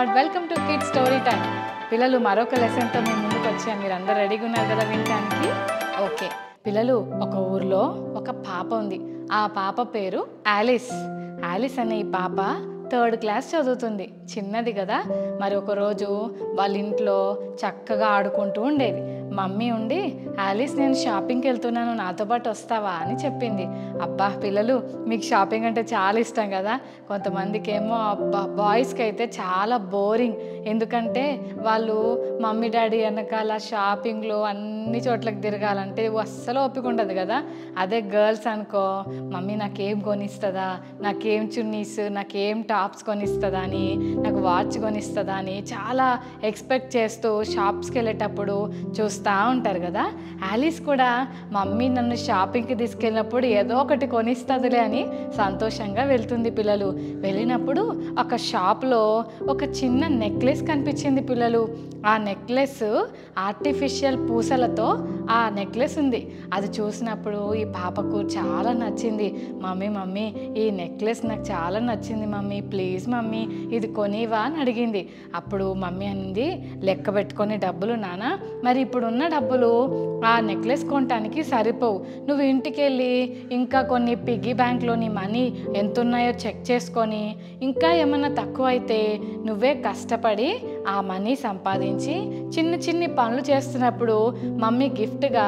Lord, welcome to kids story time. పిల్లలు మరొక లెసన్తో మేము ముందుకు వచ్చాం. మీరు అందరు రెడీగా ఉన్నారు కదా వినడానికి? ఓకే పిల్లలు, ఒక ఊర్లో ఒక పాప ఉంది. ఆ పాప పేరు ఆలిస్. ఆలిస్ అనే ఈ పాప 3rd క్లాస్ చదువుతుంది. చిన్నది కదా. మరి ఒకరోజు వాళ్ళ ఇంట్లో చక్కగా ఆడుకుంటూ ఉండేది. మమ్మీ ఉండి, ఆలిస్ నేను షాపింగ్కి వెళ్తున్నాను, నాతో పాటు వస్తావా అని చెప్పింది. అబ్బా పిల్లలు, మీకు షాపింగ్ అంటే చాలా ఇష్టం కదా. కొంతమందికి ఏమో బాయ్స్కి అయితే చాలా బోరింగ్. ఎందుకంటే వాళ్ళు మమ్మీ డాడీ వెనకాల షాపింగ్లో అన్ని చోట్లకి తిరగాలంటే అస్సలు ఓపిక ఉండదు కదా. అదే గర్ల్స్ అనుకో, మమ్మీ నాకేం కొనిస్తుందా, నాకేం చున్నీస్, నాకేం టాప్స్ కొనిస్తుందా అని, నాకు వాచ్ కొనిస్తుందా అని చాలా ఎక్స్పెక్ట్ చేస్తూ షాప్స్కి వెళ్ళేటప్పుడు చూస్తూ ఉంటారు కదా. ఆలిస్ కూడా మమ్మీ నన్ను షాపింగ్కి తీసుకెళ్ళినప్పుడు ఏదో ఒకటి కొనిస్తుందిలే అని సంతోషంగా వెళ్తుంది. పిల్లలు వెళ్ళినప్పుడు ఒక షాప్లో ఒక చిన్న నెక్లెస్ కనిపించింది. పిల్లలు ఆ నెక్లెస్ ఆర్టిఫిషియల్ పూసలతో ఆ నెక్లెస్ ఉంది. అది చూసినప్పుడు ఈ పాపకు చాలా నచ్చింది. మమ్మీ మమ్మీ ఈ నెక్లెస్ నాకు చాలా నచ్చింది మమ్మీ, ప్లీజ్ మమ్మీ ఇది కొనివా అని అడిగింది. అప్పుడు మమ్మీ అనింది, లెక్క పెట్టుకొని డబ్బులు నాన్న, మరి ఇప్పుడున్న డబ్బులు ఆ నెక్లెస్ కొనటానికి సరిపోవు. నువ్వు ఇంటికి వెళ్ళి ఇంకా కొన్ని పిగ్గీ బ్యాంక్లో నీ మనీ ఎంత ఉన్నాయో చెక్ చేసుకొని, ఇంకా ఏమన్నా తక్కువ అయితే నువ్వే కష్టపడి ఆ మనీ సంపాదించి చిన్న చిన్ని పనులు చేస్తున్నప్పుడు మమ్మీ గిఫ్ట్గా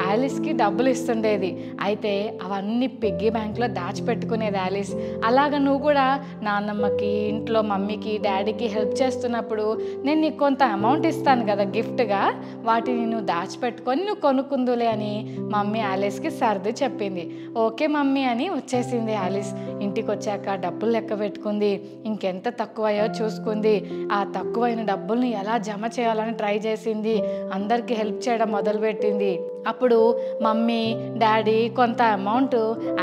ఆలిస్కి డబ్బులు ఇస్తుండేది. అయితే అవన్నీ పిగ్గీ బ్యాంక్లో దాచిపెట్టుకునేది ఆలిస్. అలాగ నువ్వు కూడా నాన్నమ్మకి, ఇంట్లో మమ్మీకి, డాడీకి హెల్ప్ చేస్తున్నప్పుడు నేను నీకు కొంత అమౌంట్ ఇస్తాను కదా గిఫ్ట్గా, వాటిని నువ్వు దాచిపెట్టుకొని నువ్వు కొనుక్కుందులే అని మమ్మీ ఆలిస్కి సర్ది చెప్పింది. ఓకే మమ్మీ అని వచ్చేసింది ఆలిస్. ఇంటికి వచ్చాక డబ్బులు లెక్క పెట్టుకుంది. ఇంకెంత తక్కువయో చూసుకుంది. ఆ తక్కువైన డబ్బుల్ని ఎలా జమ చేయాలని ట్రై చేసింది. అందరికీ హెల్ప్ చేయడం మొదలుపెట్టింది. అప్పుడు మమ్మీ డాడీ కొంత అమౌంట్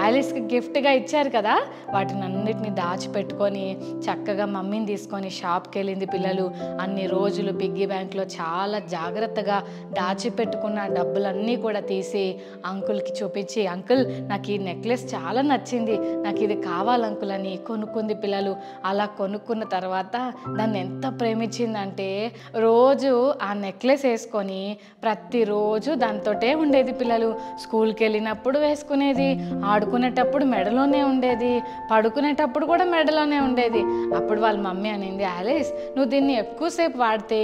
ఆలిస్కి గిఫ్ట్గా ఇచ్చారు కదా, వాటిని అన్నిటిని దాచిపెట్టుకొని చక్కగా మమ్మీని తీసుకొని షాప్కి వెళ్ళింది. పిల్లలు అన్ని రోజులు పిగ్గీ బ్యాంక్లో చాలా జాగ్రత్తగా దాచిపెట్టుకున్న డబ్బులన్నీ కూడా తీసి అంకుల్కి చూపించి, అంకుల్ నాకు ఈ నెక్లెస్ చాలా నచ్చింది, నాకు ఇది కావాలి అంకుల్ అని కొనుక్కుంది. పిల్లలు అలా కొనుక్కున్న తర్వాత దాన్ని ఎంత ప్రేమించిందంటే రోజు ఆ నెక్లెస్ వేసుకొని ప్రతిరోజు దాంతోటే ఉండేది. పిల్లలు స్కూల్కి వెళ్ళినప్పుడు వేసుకునేది, ఆడుకునేటప్పుడు మెడలోనే ఉండేది, పడుకునేటప్పుడు కూడా మెడలోనే ఉండేది. అప్పుడు వాళ్ళ మమ్మీ అనింది, ఆలిస్ నువ్వు దీన్ని ఎక్కువసేపు వాడితే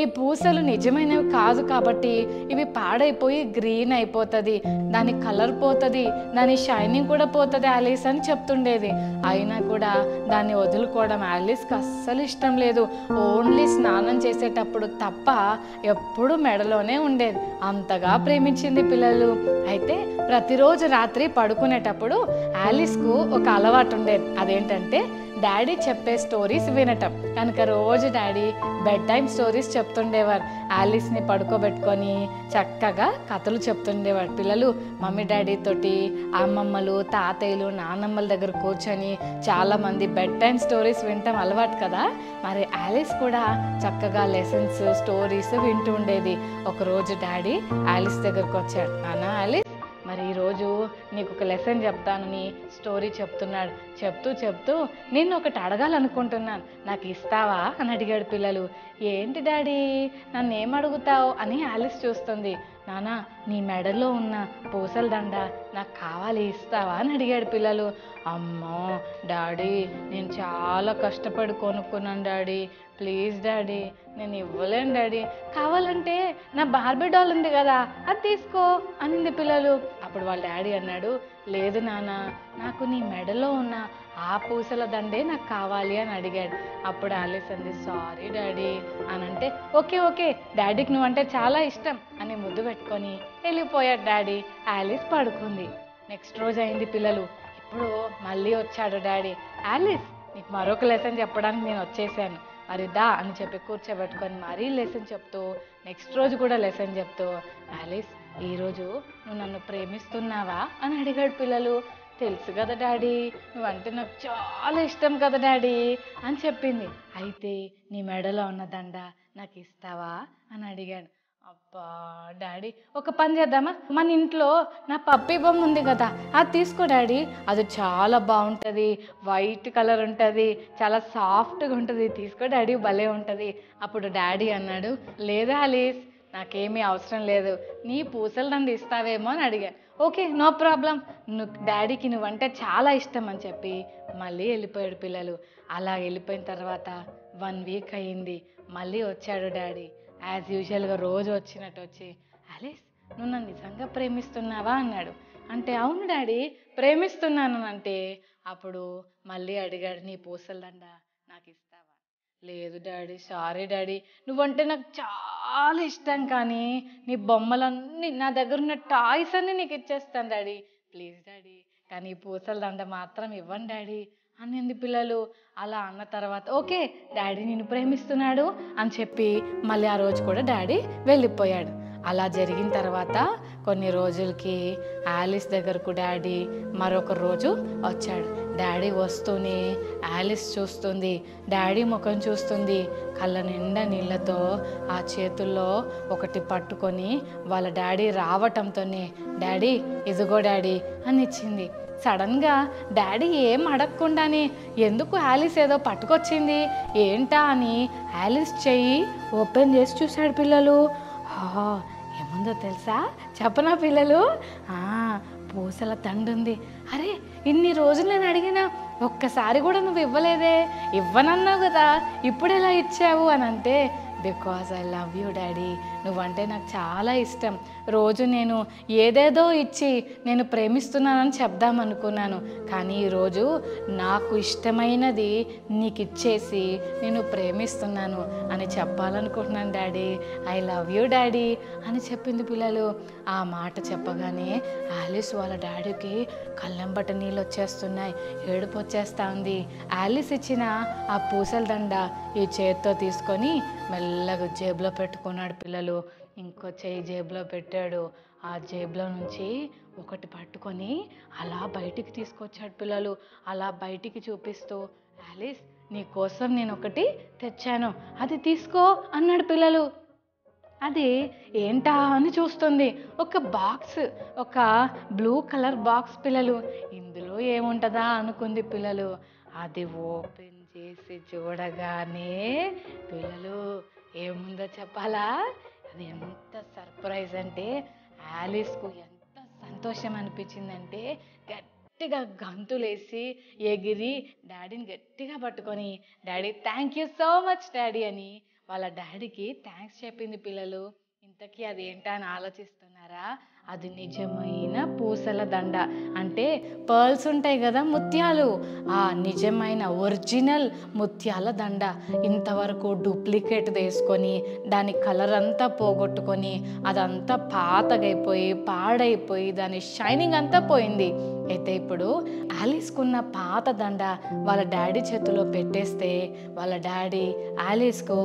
ఈ పూసలు నిజమైనవి కాదు కాబట్టి ఇవి పాడైపోయి గ్రీన్ అయిపోతుంది, దాని కలర్ పోతుంది, దాని షైనింగ్ కూడా పోతుంది ఆలిస్ అని చెప్తుండేది. అయినా కూడా దాన్ని వదులుకోవడం ఆలిస్కి అస్సలు ఇష్టం లేదు. ఓన్లీ స్నానం చేసేటప్పుడు తప్ప ఎప్పుడు మెడలోనే ఉండేది. అంతగా ప్రేమించింది పిల్లలు. అయితే ప్రతిరోజు రాత్రి పడుకునేటప్పుడు ఆలిస్కు ఒక అలవాటు ఉండేది. అదేంటంటే డాడీ చెప్పే స్టోరీస్ వినటం. కనుక రోజు డాడీ బెడ్ టైం స్టోరీస్ చెప్తుండేవారు. ఆలిస్ని పడుకోబెట్టుకొని చక్కగా కథలు చెప్తుండేవాడు. పిల్లలు మమ్మీ డాడీ తోటి అమ్మమ్మలు, తాతయ్యలు, నాన్నమ్మల దగ్గర కూర్చొని చాలామంది బెడ్ టైం స్టోరీస్ వినటం అలవాటు కదా. మరి ఆలిస్ కూడా చక్కగా లెసన్స్, స్టోరీస్ వింటూ ఉండేది. ఒకరోజు డాడీ ఆలిస్ దగ్గరకు వచ్చాడు. నాన్న ఆలిస్, మరి ఈరోజు నీకు ఒక లెసన్ చెప్తానని స్టోరీ చెప్తున్నాడు. చెప్తూ నేను ఒకటి అడగాలనుకుంటున్నాను, నాకు ఇస్తావా అని అడిగాడు. పిల్లలు ఏంటి డాడీ, నన్ను ఏం అడుగుతావు అని ఆలిస్ చూస్తుంది. నానా నీ మెడలో ఉన్న పూసల దండ నాకు కావాలి, ఇస్తావా అని అడిగాడు. పిల్లలు అమ్మో డాడీ, నేను చాలా కష్టపడి కొనుక్కున్నాను డాడీ, ప్లీజ్ డాడీ నేను ఇవ్వలేను డాడీ, కావాలంటే నా బార్బీ డాల్ ఉంది కదా అది తీసుకో అనింది. పిల్లలు అప్పుడు వాళ్ళ డాడీ అన్నాడు, లేదు నాన్న, నాకు నీ మెడలో ఉన్న ఆ పూసల దండే నాకు కావాలి అని అడిగాడు. అప్పుడు ఆలిస్ అంది, సారీ డాడీ అని అంటే, ఓకే డాడీకి నువ్వంటే చాలా ఇష్టం అని ముద్దు పెట్టుకొని వెళ్ళిపోయాడు డాడీ. ఆలిస్ పడుకుంది. నెక్స్ట్ రోజు అయింది. పిల్లలు ఇప్పుడు మళ్ళీ వచ్చాడు డాడీ. ఆలిస్ నీకు మరొక లెసన్ చెప్పడానికి నేను వచ్చేసాను, మరి దా అని చెప్పి కూర్చోబెట్టుకొని మరీ లెసన్ చెప్తూ నెక్స్ట్ రోజు కూడా లెసన్ చెప్తూ, ఆలిస్ ఈరోజు నువ్వు నన్ను ప్రేమిస్తున్నావా అని అడిగాడు. పిల్లలు తెలుసు కదా డాడీ, నువ్వంటే నాకు చాలా ఇష్టం కదా డాడీ అని చెప్పింది. అయితే నీ మెడలో ఉన్న దండ నాకు ఇస్తావా అని అడిగాడు. అబ్బా డాడీ, ఒక పని చేద్దామా? మన ఇంట్లో నా పప్పీ బొమ్మ ఉంది కదా, అది తీసుకో డాడీ. అది చాలా బాగుంటుంది, వైట్ కలర్ ఉంటుంది, చాలా సాఫ్ట్గా ఉంటుంది. తీసుకో డాడీ, భలే ఉంటుంది. అప్పుడు డాడీ అన్నాడు, లేదా ఆలీస్, నాకేమీ అవసరం లేదు, నీ పూసలు నన్ను ఇస్తావేమో అని అడిగాను. ఓకే, నో ప్రాబ్లం, డాడీకి నువ్వంటే చాలా ఇష్టం అని చెప్పి మళ్ళీ వెళ్ళిపోయాడు పిల్లలు. అలా వెళ్ళిపోయిన తర్వాత 1 వీక్ అయ్యింది. మళ్ళీ వచ్చాడు డాడీ. యాజ్ యూజువల్గా రోజు వచ్చినట్టు వచ్చి, ఆలీస్, నువ్వు నన్ను నిజంగా ప్రేమిస్తున్నావా అన్నాడు. అంటే అవును డాడీ, ప్రేమిస్తున్నాను అంటే, అప్పుడు మళ్ళీ అడిగాడు, నీ పూసల దండ నాకు ఇస్తావా? లేదు డాడీ, సారీ డాడీ, నువ్వంటే నాకు చాలా ఇష్టం, కానీ నీ బొమ్మలన్నీ, నా దగ్గర ఉన్న టాయ్స్ అన్నీ నీకు ఇచ్చేస్తాను డాడీ, ప్లీజ్ డాడీ, కానీ ఈ పూసల దండ మాత్రం ఇవ్వండి డాడీ అనింది పిల్లలు. అలా అన్న తర్వాత ఓకే, డాడీ నిన్ను ప్రేమిస్తున్నాడు అని చెప్పి మళ్ళీ ఆ రోజు కూడా డాడీ వెళ్ళిపోయాడు. అలా జరిగిన తర్వాత కొన్ని రోజులకి ఆలిస్ దగ్గరకు డాడీ మరొక రోజు వచ్చాడు. డాడీ వస్తూనే ఆలిస్ చూస్తుంది, డాడీ ముఖం చూస్తుంది. కళ్ళ నిండా నీళ్ళతో ఆ చేతుల్లో ఒకటి పట్టుకొని వాళ్ళ డాడీ రావటంతోనే, డాడీ ఇదిగో డాడీ అని ఇచ్చింది. సడన్గా డాడీ ఏం అడగకుండానే ఎందుకు ఆలిస్ ఏదో పట్టుకొచ్చింది ఏంటా అని ఆలిస్ చెయ్యి ఓపెన్ చేసి చూశాడు పిల్లలు. ఏముందో తెలుసా, చెప్పనా పిల్లలు? పూసల దండుంది. అరే, ఇన్ని రోజులు నేను అడిగినా ఒక్కసారి కూడా నువ్వు ఇవ్వలేదే, ఇవ్వనన్నావు కదా, ఇప్పుడు ఎలా ఇచ్చావు అని అంటే, because I love you daddy, నువ్వంటే నాకు చాలా ఇష్టం. రోజు నేను ఏదేదో ఇచ్చి నేను ప్రేమిస్తున్నానని చెప్దామనుకున్నాను, కానీ ఈరోజు నాకు ఇష్టమైనది నీకు ఇచ్చేసి నేను ప్రేమిస్తున్నాను అని చెప్పాలనుకుంటున్నాను daddy, I love you daddy అని చెప్పింది పిల్లలు. ఆ మాట చెప్పగానే ఆలిస్ వాళ్ళ డాడీకి కళ్ళెంబట నీళ్ళు వచ్చేస్తున్నాయి, ఏడుపు వచ్చేస్తూ ఉంది. ఆలిస్ ఇచ్చిన ఆ పూసల దండ ఈ చేతితో తీసుకొని మెల్లగా జేబులో పెట్టుకున్నాడు పిల్లలు. ఇంకో చేయి జేబులో పెట్టాడు. ఆ జేబులో నుంచి ఒకటి పట్టుకొని అలా బయటికి తీసుకొచ్చాడు పిల్లలు. అలా బయటికి చూపిస్తూ, ఆలిస్, నీ కోసం నేను ఒకటి తెచ్చాను, అది తీసుకో అన్నాడు పిల్లలు. అది ఏంటా అని చూస్తుంది. ఒక బాక్స్, ఒక బ్లూ కలర్ బాక్స్ పిల్లలు. ఇందులో ఏముంటుందా అనుకుంది పిల్లలు. అది ఓపెన్ చేసి చూడగానే పిల్లలు ఏముందో చెప్పాలా? అది ఎంత సర్ప్రైజ్ అంటే, ఆలిస్కు ఎంత సంతోషం అనిపించిందంటే గట్టిగా గంతులేసి ఎగిరి డాడీని గట్టిగా పట్టుకొని, daddy thank you so much daddy అని వాళ్ళ డాడీకి థ్యాంక్స్ చెప్పింది పిల్లలు. ఇంతకీ అది ఏంటా అని ఆలోచిస్తున్నారా? అది నిజమైన పూసల దండ. అంటే పర్ల్స్ ఉంటాయి కదా, ముత్యాలు, ఆ నిజమైన ఒరిజినల్ ముత్యాల దండ. ఇంతవరకు డూప్లికేట్ వేసుకొని దాని కలర్ అంతా పోగొట్టుకొని అదంతా పాతగైపోయి పాడైపోయి దాని షైనింగ్ అంతా పోయింది. అయితే ఇప్పుడు ఆలిస్కున్న పాత దండ వాళ్ళ డాడీ చేతిలో పెట్టేస్తే వాళ్ళ డాడీ ఆలిస్కు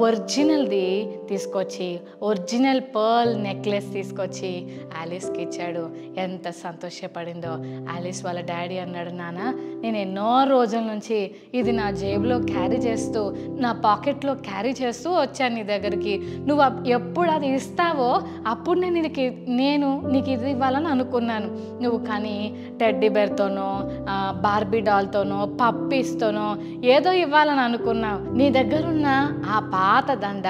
ఒరిజినల్ది తీసుకొచ్చి, ఒరిజినల్ పర్ల్ నెక్లెస్ తీసుకొచ్చి ఆలిస్కి ఇచ్చాడు. ఎంత సంతోషపడిందో. ఆలిస్ వాళ్ళ డాడీ అన్నాడు, నాన్న, నేను ఎన్నో రోజుల నుంచి ఇది నా జేబులో క్యారీ చేస్తూ, నా పాకెట్లో క్యారీ చేస్తూ వచ్చాను నీ దగ్గరికి. నువ్వు ఎప్పుడు అది ఇస్తావో అప్పుడు నేను నీకు ఇది ఇవ్వాలని అనుకున్నాను. నువ్వు కానీ టెడ్డీ బేర్తోనో బార్బీ డాల్తోనో పప్పీస్తోనో ఏదో ఇవ్వాలని అనుకున్నావు. నీ దగ్గరున్న ఆ పాత దండ,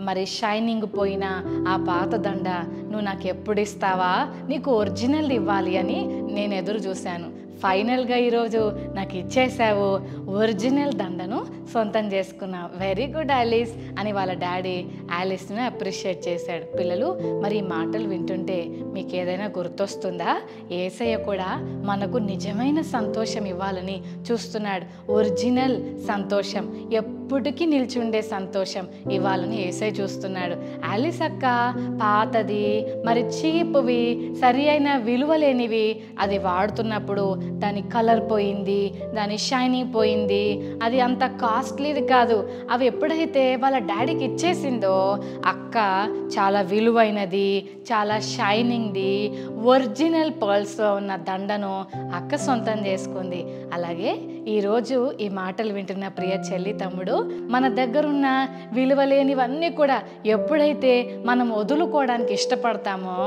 మరి షైనింగ్ పోయిన ఆ పాత దండ నువ్వు నాకు ఎప్పుడు ఇస్తావా, నీకు ఒరిజినల్ ఇవ్వాలి అని నేను ఎదురు చూశాను. ఫైనల్గా ఈరోజు నాకు ఇచ్చేసావు, ఒరిజినల్ దండను సొంతం చేసుకున్నావు, వెరీ గుడ్ ఆలిస్ అని వాళ్ళ డాడీ ఆలిస్ని అప్రిషియేట్ చేశాడు. పిల్లలు, మరి ఈ మాటలు వింటుంటే మీకు ఏదైనా గుర్తొస్తుందా? యేసయ్య కూడా మనకు నిజమైన సంతోషం ఇవ్వాలని చూస్తున్నాడు. ఒరిజినల్ సంతోషం, ఎప్పటికీ నిల్చుండే సంతోషం ఇవ్వాలని యేసయ్య చూస్తున్నాడు. ఆలిస్ అక్క పాతది, మరి చీప్వి, సరి అయిన విలువ లేనివి అది వాడుతున్నప్పుడు దాని కలర్ పోయింది, దాని షైనింగ్ పోయింది, విలువైంది, అది అంత కాస్ట్లీది కాదు. అవి ఎప్పుడైతే వాళ్ళ డాడీకి ఇచ్చేసిందో అక్క చాలా విలువైనది, చాలా షైనింగ్ది, ఒరిజినల్ పర్ల్స్లో ఉన్న దండను అక్క సొంతం చేసుకుంది. అలాగే ఈరోజు ఈ మాటలు వింటున్న ప్రియ చెల్లి తమ్ముడు, మన దగ్గరున్న విలువలేనివన్నీ కూడా ఎప్పుడైతే మనం వదులుకోవడానికి ఇష్టపడతామో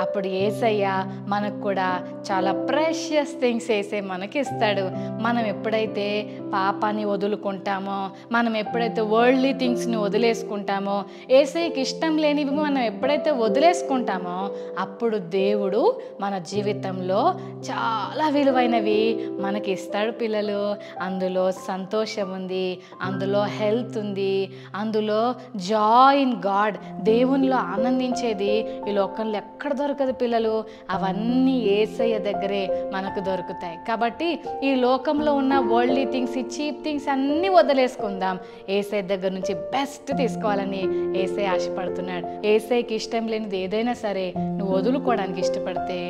అప్పుడు యేసయ్య మనకు కూడా చాలా ప్రెషియస్ థింగ్స్ వేసే మనకి ఇస్తాడు. మనం ఎప్పుడైతే పాపాన్ని వదులుకుంటామో, మనం ఎప్పుడైతే వరల్డ్లీ థింగ్స్ని వదిలేసుకుంటామో, యేసయ్యకి ఇష్టం లేనివి మనం ఎప్పుడైతే వదిలేసుకుంటామో అప్పుడు దేవుడు మన జీవితంలో చాలా విలువైనవి మనకి ఇస్తాడు పిల్లలు. అందులో సంతోషం ఉంది, అందులో హెల్త్ ఉంది, అందులో జాయ్ ఇన్ గాడ్, దేవునిలో ఆనందించేది ఈ లోకంలో ఎక్కడ దొరకదు పిల్లలు. అవన్నీ యేసయ్య దగ్గరే మనకు దొరుకుతాయి. కాబట్టి ఈ లోకంలో ఉన్న వరల్డ్లీ థింగ్స్, ఈ చీప్ థింగ్స్ అన్నీ వదిలేసుకుందాం. యేసయ్య దగ్గర నుంచి బెస్ట్ తీసుకోవాలని యేసయ్య ఆశపడుతున్నాడు. యేసయ్యకి ఇష్టం లేనిది ఏదైనా సరే నువ్వు వదులుకోవడానికి ఇష్టపడితే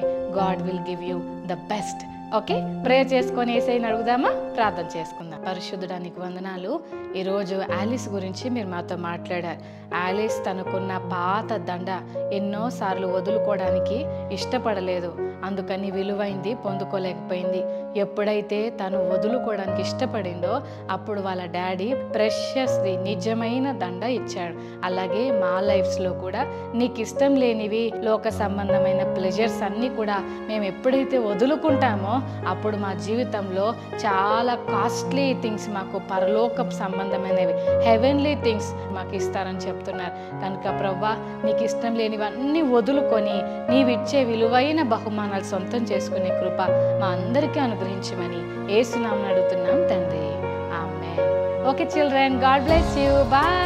God will give you the best. Okay, prayer చేసుకొని యేసయ్యని అడుగుదామా? ప్రార్థన చేసుకుందాం. పరిశుద్ధుడా నీకు వందనాలు. ఈరోజు ఆలిస్ గురించి మీరు మాతో మాట్లాడారు. ఆలిస్ తనకున్న పాత దండ ఎన్నోసార్లు వదులుకోవడానికి ఇష్టపడలేదు, అందుకని విలువైంది పొందుకోలేకపోయింది. ఎప్పుడైతే తను వదులుకోవడానికి ఇష్టపడిందో అప్పుడు వాళ్ళ డాడీ ప్రెషియస్ది, నిజమైన దండ ఇచ్చాడు. అలాగే మా లైఫ్స్లో కూడా నీకు ఇష్టం లేనివి, లోక సంబంధమైన ప్లెజర్స్ అన్నీ కూడా మేము ఎప్పుడైతే వదులుకుంటామో అప్పుడు మా జీవితంలో చాలా కాస్ట్లీ థింగ్స్, మాకు పరలోకపు సంబంధమైనవి, హెవెన్లీ థింగ్స్ మాకు ఇస్తారని చెప్తున్నారు. కనుక ప్రభువా, నీకు ఇష్టం లేనివన్నీ వదులుకొని నీవిచ్చే విలువైన బహుమానాలు సొంతం చేసుకునే కృప మా అందరికీ అనుగ్రహించమని యేసు నామమున అడుగుతున్నాం తండ్రి. ఆమేన్. Okay children, God bless you. Bye.